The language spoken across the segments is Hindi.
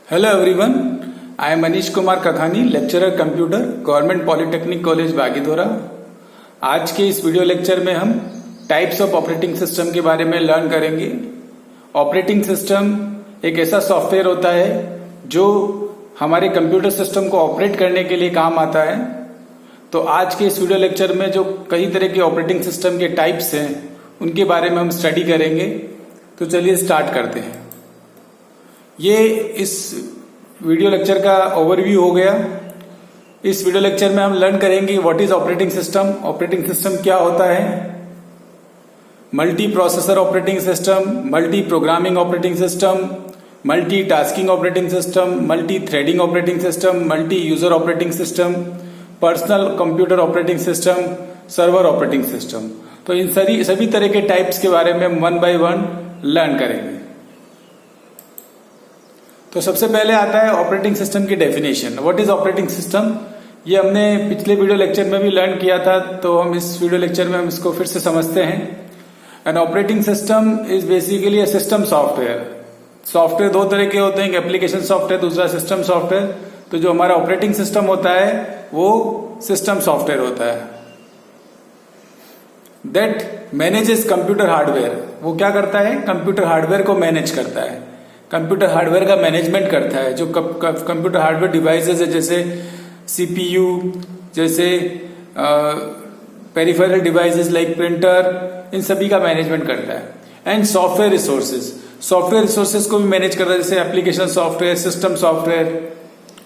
Hello everyone, I am Manish Kumar Kathani, lecturer computer, government polytechnic college Bagidhora. आज के इस वीडियो लेक्चर में हम टाइप्स ऑफ ऑपरेटिंग सिस्टम के बारे में लर्न करेंगे। ऑपरेटिंग सिस्टम एक ऐसा सॉफ्टवेयर होता है जो हमारे कंप्यूटर सिस्टम को ऑपरेट करने के लिए काम आता है। तो आज के इस वीडियो लेक्चर में जो कई तरह के ऑपरेटिंग सिस्टम के टाइप्स हैं उनके बारे में हम स्टडी करेंगे। तो चलिए स्टार्ट करते हैं। ये इस वीडियो लेक्चर का ओवरव्यू हो गया। इस वीडियो लेक्चर में हम लर्न करेंगे what is operating system, operating system क्या होता है, multi processor operating system, multi programming operating system, multi tasking operating system, multi threading operating system, multi user operating system, personal computer operating system, server operating system. तो इन सभी तरह के टाइप्स के बारे में हम वन बाय वन लर्न करेंगे। तो सबसे पहले आता है ऑपरेटिंग सिस्टम की definition. What is operating system, ये हमने पिछले वीडियो लेक्चर में भी लर्न किया था, तो हम इस वीडियो लेक्चर में हम इसको फिर से समझते हैं। N operating system is basically a system software. Software दो तरह के होते हैं, एक एप्लीकेशन सॉफ्टवेयर, दूसरा सिस्टम सॉफ्टवेयर। तो जो हमारा ऑपरेटिंग सिस्टम होता है वो सिस्टम सॉफ्टवेयर होता है। That manages computer hardware. वो क्या करता है, कंप्यूटर हार्डवेयर को मैनेज करता है, कंप्यूटर हार्डवेयर का मैनेजमेंट करता है। जो कंप्यूटर हार्डवेयर डिवाइसेस है जैसे सीपीयू, जैसे पेरिफेरल डिवाइसेस लाइक प्रिंटर, इन सभी का मैनेजमेंट करता है। एंड सॉफ्टवेयर रिसोर्सेज को भी मैनेज करता है, जैसे एप्लीकेशन सॉफ्टवेयर, सिस्टम सॉफ्टवेयर,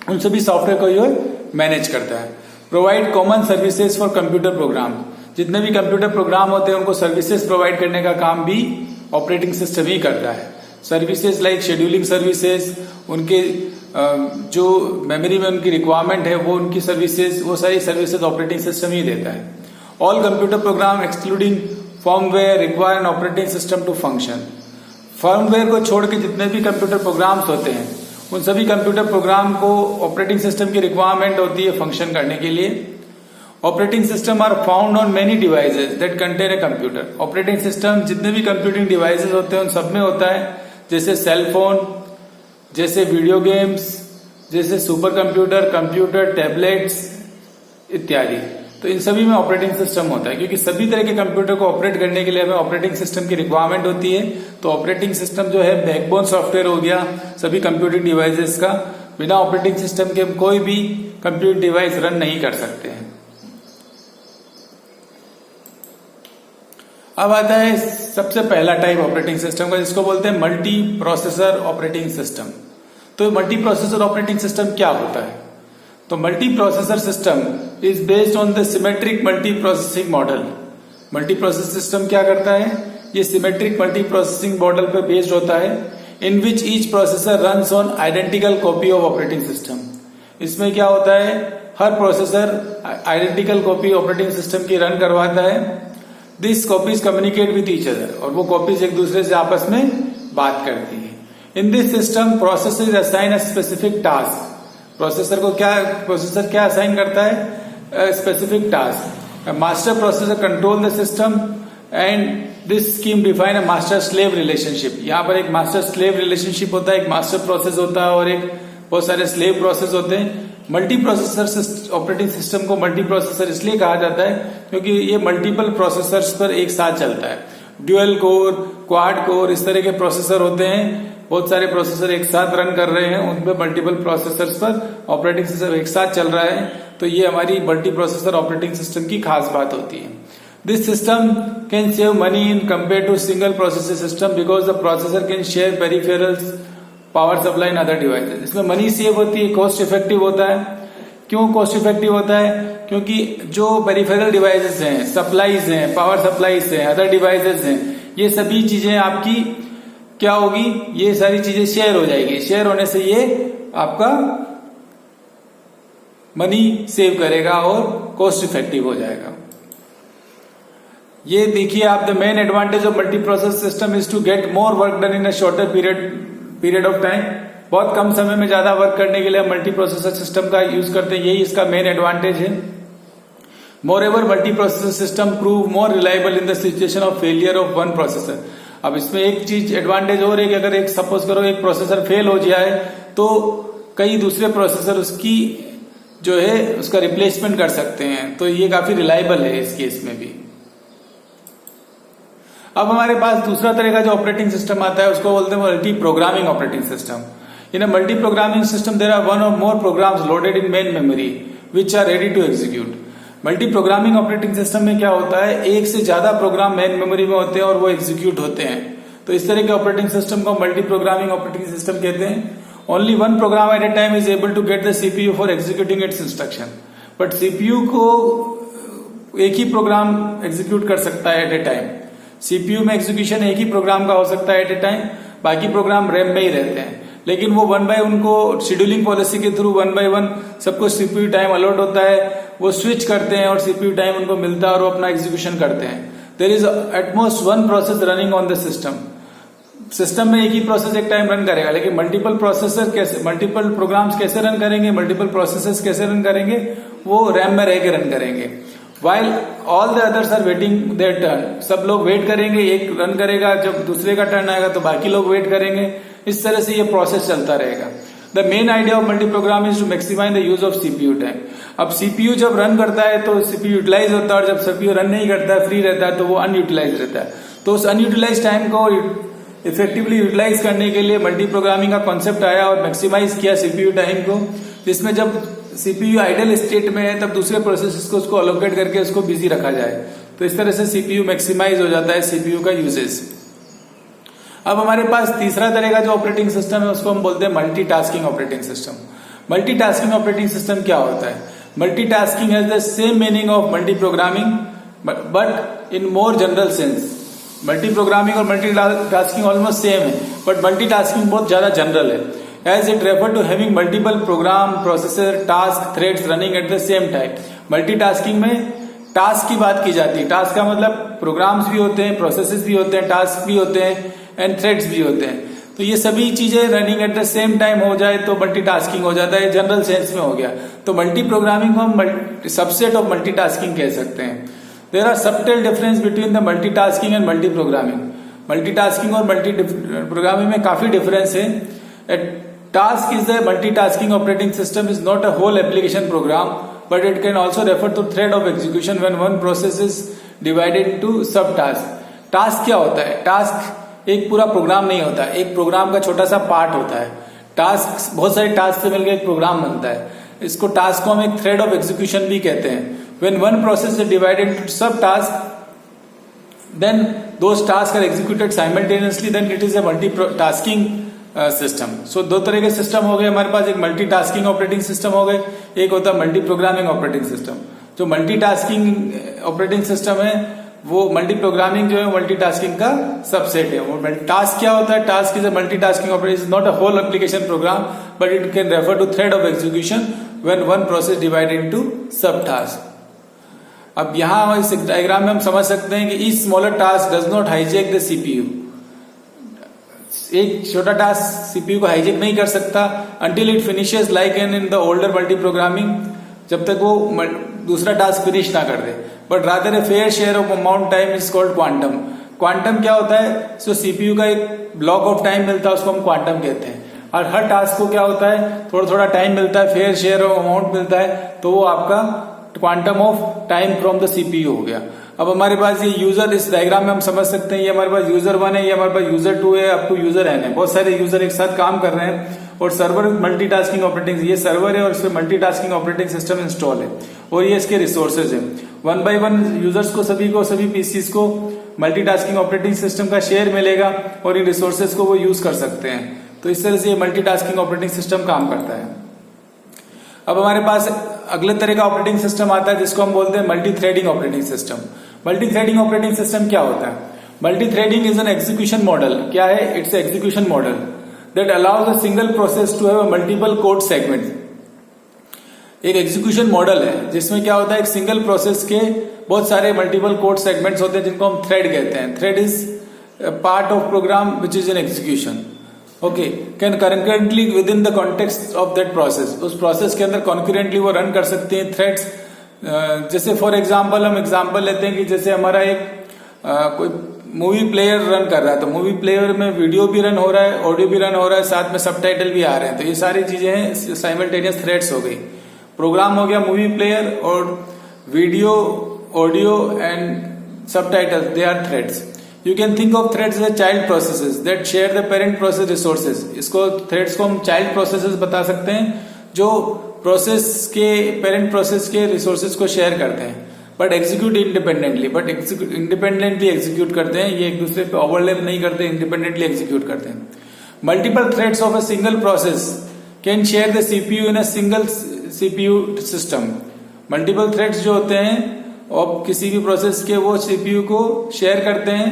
उन सभी सॉफ्टवेयर को ये मैनेज करता है। Provide common services for computer program. जितने भी कंप्यूटर प्रोग्राम होते हैं उनको सर्विसेज प्रोवाइड करने का काम भी ऑपरेटिंग सिस्टम ही करता है। सर्विसेज लाइक शेड्यूलिंग सर्विसेज, उनके जो मेमोरी में उनकी रिक्वायरमेंट है वो उनकी सर्विसेज, वो सारी सर्विसेज ऑपरेटिंग सिस्टम ही देता है। All computer program excluding firmware require an operating system to function. Firmware को छोड़ के जितने भी कंप्यूटर प्रोग्राम्स होते हैं उन सभी कंप्यूटर प्रोग्राम को ऑपरेटिंग सिस्टम की रिक्वायरमेंट होती है फंक्शन करने के लिए। Operating system are found on many devices that contain a computer. Operating system जितने भी कंप्यूटिंग डिवाइसेज होते हैं उन सब में होता है, जैसे सेल फोन, जैसे वीडियो गेम्स, जैसे सुपर कंप्यूटर, कंप्यूटर, टैबलेट्स इत्यादि। तो इन सभी में ऑपरेटिंग सिस्टम होता है, क्योंकि सभी तरह के कंप्यूटर को ऑपरेट करने के लिए हमें ऑपरेटिंग सिस्टम की रिक्वायरमेंट होती है। तो ऑपरेटिंग सिस्टम जो है बैकबोन सॉफ्टवेयर हो गया सभी कंप्यूटिंग डिवाइसेस का। बिना ऑपरेटिंग सिस्टम के हम कोई भी कंप्यूटिंग डिवाइस रन नहीं कर सकते हैं। अब आता है सबसे पहला टाइप ऑपरेटिंग सिस्टम का, जिसको बोलते हैं मल्टी प्रोसेसर ऑपरेटिंग सिस्टम। तो मल्टी प्रोसेसर ऑपरेटिंग सिस्टम क्या होता है? तो multi processor system is based on the symmetric multi processing model. Multi processor system क्या करता है, ये सिमेट्रिक मल्टी प्रोसेसिंग मॉडल पे बेस्ड होता है, in which each processor runs on identical copy of operating system. इसमें क्या होता है, हर processor identical copy operating system की रन करवाता है। This copies communicate with each other, और वो कॉपीज एक दूसरे से आपस में बात करती है। In this system processor assign a specific task. Processor क्या असाइन करता है, specific task. Master processor control the system and this scheme define a master slave relationship. यहाँ पर एक मास्टर स्लेव रिलेशनशिप होता है, एक मास्टर प्रोसेस होता है और एक बहुत सारे स्लेव प्रोसेस होते हैं। मल्टी प्रोसेसर ऑपरेटिंग सिस्टम को मल्टी प्रोसेसर इसलिए कहा जाता है क्योंकि ये मल्टीपल प्रोसेसर्स पर एक साथ चलता है। ड्यूअल कोर, क्वाड कोर, इस तरह के प्रोसेसर होते हैं, बहुत सारे प्रोसेसर एक साथ रन कर रहे हैं, उनपे मल्टीपल प्रोसेसर्स पर ऑपरेटिंग सिस्टम एक साथ चल रहा है। तो ये हमारी मल्टी प्रोसेसर ऑपरेटिंग सिस्टम की खास बात होती है। This system can save money in compare to single processor system because the processor can share peripherals, power supply and other devices. इसमें मनी सेव होती है, कॉस्ट इफेक्टिव होता है। क्यों कॉस्ट इफेक्टिव होता है, क्योंकि जो पेरिफेरल डिवाइसेस हैं, सप्लाईज हैं, पावर सप्लाईज हैं, अदर डिवाइसेस हैं, ये सभी चीजें आपकी क्या होगी, ये सारी चीजें शेयर हो जाएगी। शेयर होने से ये आपका मनी सेव करेगा और कॉस्ट इफेक्टिव हो जाएगा। ये देखिए आप, the main advantage of multi process system is to get more work done in a shorter period of time. बहुत कम समय में ज्यादा वर्क करने के लिए मल्टी प्रोसेसर सिस्टम का यूज करते हैं, यही इसका मेन एडवांटेज है। Moreover multi processor system prove more reliable in the situation of failure of one processor. अब इसमें एक चीज एडवांटेज और है कि अगर एक सपोज करो एक प्रोसेसर फेल हो जाए तो कई दूसरे प्रोसेसर उसकी जो है उसका रिप्लेसमेंट कर सकते हैं। तो ये काफी रिलायबल है इस केस में भी। अब हमारे पास दूसरा तरह का जो ऑपरेटिंग सिस्टम आता है उसको बोलते हैं multi programming operating system. In a multi programming system there are one or more programs loaded in main memory which are ready to execute. Multi programming operating system में क्या होता है, एक से ज्यादा प्रोग्राम मेन मेमोरी में होते हैं और वो एग्जीक्यूट होते हैं। तो इस तरह के ऑपरेटिंग सिस्टम को मल्टी प्रोग्रामिंग ऑपरेटिंग सिस्टम कहते हैं। Only one program at a time is able to get the CPU for executing its instruction. But CPU को एक ही प्रोग्राम एग्जीक्यूट कर सकता है एट ए टाइम। सीपीयू में एग्जीक्यूशन एक ही प्रोग्राम का हो सकता है एट ए टाइम, बाकी प्रोग्राम रैम में ही रहते हैं। लेकिन वो वन बाय उनको शेड्यूलिंग पॉलिसी के थ्रू वन बाय वन सबको सीपीयू टाइम अलॉट होता है, वो स्विच करते हैं और सीपीयू टाइम उनको मिलता है और वो अपना एग्जीक्यूशन करते हैं। There is at most one process running on the system. System में एक ही प्रोसेस एक टाइम रन करेगा, लेकिन मल्टीपल प्रोसेसर कैसे, मल्टीपल प्रोग्राम्स कैसे रन करेंगे, मल्टीपल प्रोसेसर्स कैसे रन करेंगे, वो रैम में रह के रन करेंगे। While all the others are waiting their turn, सब लोग वेट करेंगे, एक रन करेगा, जब दूसरे का टर्न आएगा तो बाकी लोग वेट करेंगे। इस तरह से ये प्रोसेस चलता रहेगा। The main idea of multi program is to maximize the use of CPU time. अब सीपीयू जब रन करता है तो सीपीयू यूटिलाइज होता है, और जब सीपीयू रन नहीं करता है, फ्री रहता है, तो वो अनयूटिलाइज रहता है। तो उस अनयूटिलाइज टाइम को इफेक्टिवली यूटिलाइज करने के लिए मल्टी प्रोग्रामिंग का कॉन्सेप्ट आया और मैक्सिमाइज किया सीपीयू टाइम को, जिसमें जब सीपीयू आइडल स्टेट में है तब दूसरे प्रोसेस को उसको अलोकेट करके उसको बिजी रखा जाए। तो इस तरह से सीपीयू मैक्सिमाइज हो जाता है सीपीयू का यूजेस। अब हमारे पास तीसरा तरह का जो ऑपरेटिंग सिस्टम है उसको हम बोलते हैं multitasking operating system. Multitasking operating system क्या होता है? Multitasking has the same meaning of multi programming but in more general sense. Multi programming और मल्टीटास्किंग ऑलमोस्ट सेम है, बट मल्टीटास्किंग बहुत ज्यादा जनरल है। As it refer to having multiple program, processor, task, threads running at the same time. Multitasking में टास्क की बात की जाती है। टास्क का मतलब प्रोग्राम्स भी होते हैं, प्रोसेसेस भी होते हैं, टास्क भी होते हैं एंड थ्रेड्स भी होते हैं। तो ये सभी चीजें running at the same time हो जाए तो मल्टीटास्किंग हो जाता है, जनरल सेंस में हो गया। तो मल्टी प्रोग्रामिंग को हम सबसेट ऑफ मल्टीटास्किंग कह सकते हैं। There are subtle difference between the multitasking and multi programming. Multitasking और मल्टी प्रोग्रामिंग में काफी डिफरेंस है। Task is a multitasking operating system is not a whole application program, but it can also refer to thread of execution when one process is divided into subtasks. Task क्या होता है? Task एक पूरा प्रोग्राम नहीं होता, एक प्रोग्राम का छोटा सा पार्ट होता है। टास्क बहुत सारे टास्क से मिलकर एक प्रोग्राम बनता है। इसको टास्क को हम एक थ्रेड ऑफ एग्जीक्यूशन भी कहते हैं। When one process is divided into subtasks, then those tasks are executed simultaneously, then it is a multitasking system. So दो तरह के सिस्टम हो गए हमारे पास, एक मल्टीटास्किंग ऑपरेटिंग सिस्टम हो गए, एक होता है मल्टी प्रोग्रामिंग ऑपरेटिंग सिस्टम। जो मल्टीटास्किंग ऑपरेटिंग सिस्टम है वो मल्टी प्रोग्रामिंग जो है मल्टीटास्किंग का सबसेट है। वो टास्क क्या होता है? Task is a multitasking operating, not a whole application program but it can refer to thread of execution when one process divided into sub task. अब यहां इस डायग्राम में हम समझ सकते हैं कि each smaller task does not hijack the CPU. एक छोटा टास्क सीपीयू को हाईजेक नहीं कर सकता until it finishes like an in the older multi programming, जब तक वो दूसरा टास्क फिनिश ना कर दे। But rather a fair share of amount time is called quantum. Quantum क्या होता है? सो सीपीयू का एक ब्लॉक ऑफ टाइम मिलता है, उसको हम क्वांटम कहते हैं। और हर टास्क को क्या होता है? थोड़ा थोड़ा टाइम मिलता है, फेयर शेयर ऑफ अमाउंट मिलता है, तो वो आपका quantum of time from the CPU हो गया। अब हमारे पास ये यूजर, इस डायग्राम में हम समझ सकते हैं ये हमारे पास यूजर 1 है, ये हमारे पास यूजर 2 है, अप टू यूजर n है। बहुत सारे यूजर एक साथ काम कर रहे हैं और सर्वर मल्टीटास्किंग ऑपरेटिंग, ये सर्वर है और इसमें मल्टीटास्किंग ऑपरेटिंग सिस्टम इंस्टॉल है और ये इसके रिसोर्सेज है। 1 by 1 यूजर्स को, सभी पीसीस को मल्टीटास्किंग ऑपरेटिंग सिस्टम का शेयर मिलेगा और इन रिसोर्सेज को वो यूज कर सकते हैं। तो इस तरह से ये मल्टीटास्किंग ऑपरेटिंग सिस्टम काम करता है। अब हमारे पास अगले तरह का ऑपरेटिंग सिस्टम आता है जिसको हम बोलते हैं multi threading operating system. Multi threading operating system क्या होता है? Multi threading is an execution model. क्या है? It's execution model that allows a single process to have multiple code segment. एक एग्जीक्यूशन मॉडल है जिसमें क्या होता है, एक सिंगल प्रोसेस के बहुत सारे मल्टीपल कोड सेगमेंट्स होते हैं जिनको हम थ्रेड कहते हैं। Thread is part of program which is an execution. Okay, can concurrently within the context of that process, उस प्रोसेस के अंदर कॉन्करेंटली वो रन कर सकते हैं थ्रेड्स। जैसे फॉर एग्जाम्पल हम एग्जाम्पल लेते हैं कि जैसे हमारा एक कोई मूवी प्लेयर रन कर रहा है, तो मूवी प्लेयर में वीडियो भी रन हो रहा है, ऑडियो भी रन हो रहा है, साथ में सबटाइटल भी आ रहे हैं। तो ये सारी चीजें हैं साइमल्टेनियस थ्रेड्स हो गई। प्रोग्राम हो गया मूवी प्लेयर, और video, audio and subtitle, they are threads. You can think of threads as child processes that share the parent process resources. इसको थ्रेड्स को हम चाइल्ड प्रोसेसेस बता सकते हैं, जो प्रोसेस के पेरेंट प्रोसेस के रिसोर्सेज को शेयर करते हैं, but execute independently, but independently execute करते हैं। ये एक दूसरे पे ओवरलैप नहीं करते, इंडिपेंडेंटली एग्जीक्यूट करते हैं। Multiple threads of a single process can share the CPU in a single CPU system. Multiple threads जो होते हैं और किसी भी प्रोसेस के, वो सीपीयू को शेयर करते हैं,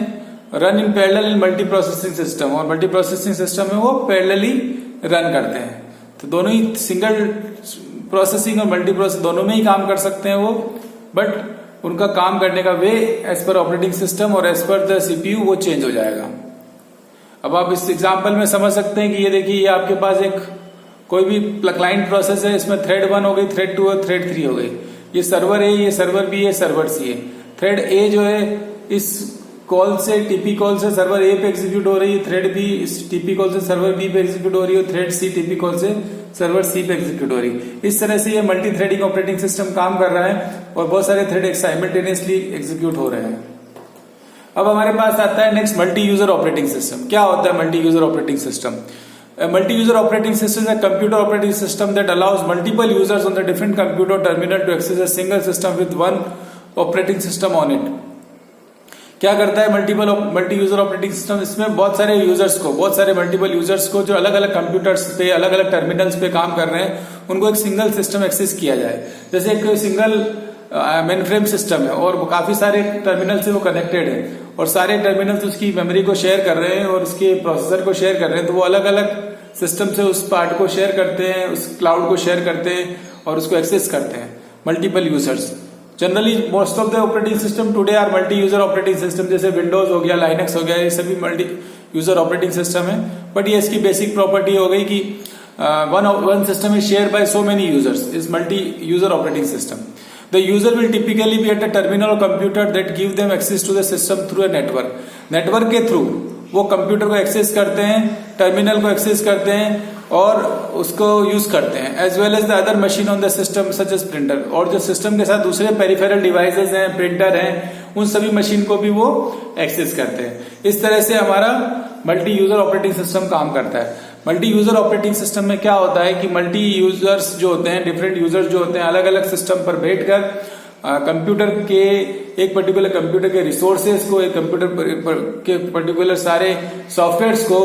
run in parallel in multi processing system, और मल्टी प्रोसेसिंग सिस्टम में वो पैरेलली रन करते हैं। तो दोनों ही सिंगल प्रोसेसिंग और मल्टी प्रोसेस दोनों में ही काम कर सकते हैं वो, बट उनका काम करने का way as per operating system और एज पर द सीपीयू वो चेंज हो जाएगा। अब आप इस एग्जांपल में समझ सकते हैं कि ये देखिए, ये आपके पास एक कोई भी क्लाइंट प्रोसेस है, इसमें थ्रेड 1 हो गई, थ्रेड 2 और थ्रेड 3 हो गई। ये सर्वर है, ये सर्वर बी है, सर्वर सी है। थ्रेड ए जो है इस कॉल से, टीपी कॉल से सर्वर ए पे एग्जीक्यूट हो रही है, थ्रेड बी इस टीपी कॉल से सर्वर बी पे एग्जीक्यूट हो रही है, थ्रेड सी टीपी कॉल से सर्वर सी पे एग्जीक्यूट हो रही है। इस तरह से ये मल्टी थ्रेडिंग ऑपरेटिंग सिस्टम काम कर रहा है, और बहुत सारे थ्रेड साइमल्टेनियसली एग्जीक्यूट हो रहे हैं। अब हमारे पास आता है next multi user operating system. क्या होता है multi user operating system? Multi user operating system is a computer operating system that allows multiple users on the different computer terminal to access a single system with one operating system on it. क्या करता है मल्टी यूजर ऑपरेटिंग सिस्टम? इसमें बहुत सारे यूजर्स को, बहुत सारे मल्टीपल यूजर्स को जो अलग अलग कंप्यूटर्स पे, अलग अलग टर्मिनल्स पे काम कर रहे हैं, उनको एक सिंगल सिस्टम एक्सेस किया जाए। जैसे एक सिंगल मेन फ्रेम सिस्टम है और काफी सारे टर्मिनल से वो कनेक्टेड है, और सारे टर्मिनल्स उसकी मेमोरी को शेयर कर रहे हैं और उसके प्रोसेसर को शेयर कर रहे हैं, तो वो अलग अलग सिस्टम से उस पार्ट को शेयर करते हैं, उस क्लाउड को शेयर करते हैं और उसको एक्सेस करते हैं multiple users. Generally most of the operating system today are multi user operating system, जैसे विंडोज हो गया, लाइनक्स हो गया, ये सभी मल्टी यूजर ऑपरेटिंग सिस्टम है। बट ये इसकी बेसिक प्रॉपर्टी हो गई कि one system is share by so many users, is multi user operating system. The user will typically be at a terminal or computer that give them access to the system through a network. Network के थ्रू वो कंप्यूटर को एक्सेस करते हैं, टर्मिनल को एक्सेस करते हैं और उसको यूज करते हैं, as well as the other machine on the system such as printer. और जो सिस्टम के साथ दूसरे पेरिफेरल डिवाइसेज हैं, प्रिंटर हैं, उन सभी मशीन को भी वो एक्सेस करते हैं। इस तरह से हमारा मल्टी यूजर ऑपरेटिंग सिस्टम काम करता है। मल्टी यूजर ऑपरेटिंग सिस्टम में क्या होता है कि मल्टी यूजर्स जो होते हैं, डिफरेंट यूजर्स जो होते हैं, अलग अलग सिस्टम पर बैठकर कंप्यूटर के, एक पर्टिकुलर कंप्यूटर के रिसोर्सेज को, एक कंप्यूटर के पर्टिकुलर सारे सॉफ्टवेयर्स को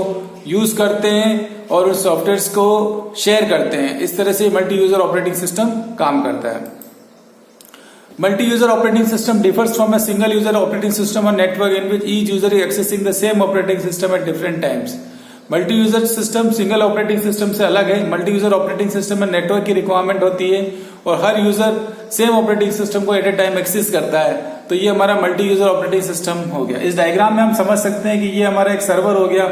यूज करते हैं और उस सॉफ्टवेयर्स को शेयर करते हैं। इस तरह से मल्टी यूजर ऑपरेटिंग सिस्टम काम करता है। Multi user operating system differs from a single user operating system और network in which each user is accessing the same operating system at different times. Multi user system single operating system से अलग है। मल्टी यूजर ऑपरेटिंग सिस्टम में नेटवर्क की रिक्वायरमेंट होती है और हर यूजर सेम ऑपरेटिंग सिस्टम को एट ए टाइम एक्सेस करता है, तो ये हमारा मल्टी यूजर ऑपरेटिंग सिस्टम हो गया। इस डायग्राम में हम समझ सकते हैं कि ये हमारा एक सर्वर हो गया,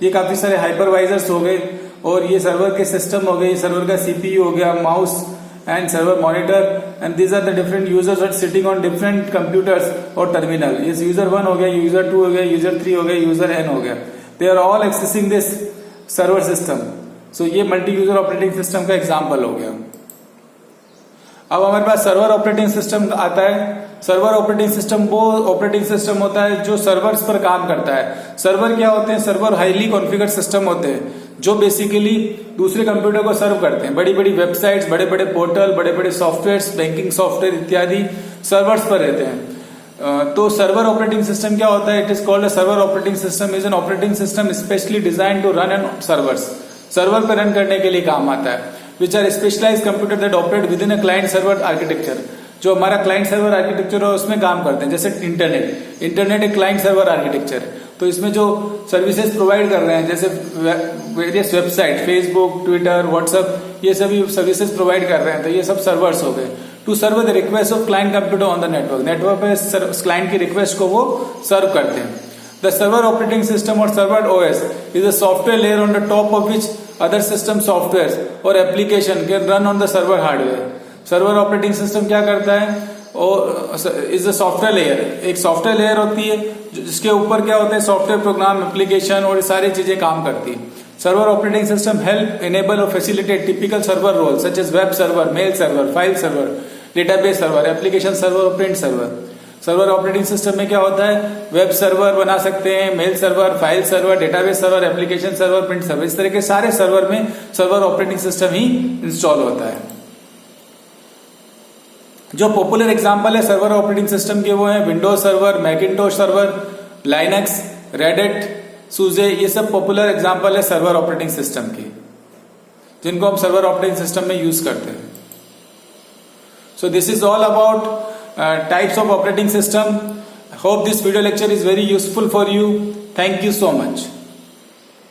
ये काफी सारे हाइपरवाइजर्स हो गए, और ये सर्वर के सिस्टम हो गए, सर्वर का सीपीयू हो गया, mouse and server monitor, and these are the different users are sitting on different computers और टर्मिनल। ये यूजर 1 हो गया, यूजर 2 हो गया, यूजर 3 हो गया, यूजर n हो गया। They are all accessing this server system. So ये मल्टी यूजर ऑपरेटिंग सिस्टम का एग्जाम्पल हो गया। अब हमारे पास सर्वर ऑपरेटिंग सिस्टम आता है। सर्वर ऑपरेटिंग सिस्टम वो ऑपरेटिंग सिस्टम होता है जो सर्वर्स पर काम करता है। सर्वर क्या होते हैं? सर्वर हाईली कॉन्फ़िगर्ड सिस्टम होते हैं जो बेसिकली दूसरे कंप्यूटर को सर्व करते हैं। बड़ी बड़ी वेबसाइट्स, बड़े बड़े पोर्टल, बड़े बड़े सॉफ्टवेयर, बैंकिंग सॉफ्टवेयर इत्यादि सर्वर्स पर रहते हैं। तो सर्वर ऑपरेटिंग सिस्टम क्या होता है? It is called a server operating system is an operating system specially design to run an servers. Server पर रन करने के लिए काम आता है। Which are specialize computer that operate with in a client server architecture. जो हमारा क्लाइंट सर्वर आर्किटेक्चर है उसमें काम करते हैं। जैसे इंटरनेट एक क्लाइंट सर्वर आर्किटेक्चर, तो इसमें जो सर्विसेज प्रोवाइड कर रहे हैं जैसे various website, Facebook, Twitter, WhatsApp, ये सभी सर्विसेज प्रोवाइड कर रहे हैं, तो ये सब सर्वर्स हो गए। To serve the request of client computer on the network. Network पे क्लाइंट की रिक्वेस्ट को वो सर्व करते हैं। The server operating system or server OS is a software layer on the top of which other system software और application can run on the server hardware. Server operating system क्या करता है? Is a software layer. एक सॉफ्टवेयर लेयर होती है जिसके ऊपर क्या होता है, सॉफ्टवेयर प्रोग्राम, एप्लीकेशन और सारी चीजें काम करती है। Server operating system help enable और facilitate typical server role such as web server, mail server, file server, database server, application server और print server. Server operating system में क्या होता है, वेब सर्वर बना सकते हैं, mail server, file server, database server, application server, print server, इस तरह के सारे सर्वर में सर्वर ऑपरेटिंग सिस्टम ही इंस्टॉल होता है। जो पॉपुलर एग्जांपल है सर्वर ऑपरेटिंग सिस्टम के वो है Windows server, Macintosh server, Linux, Red Hat, SUSE, ये सब पॉपुलर एग्जांपल है सर्वर ऑपरेटिंग सिस्टम के, जिनको हम सर्वर ऑपरेटिंग सिस्टम में यूज करते हैं। So this is all about types of operating system. Hope this video lecture is very useful for you. Thank you so much.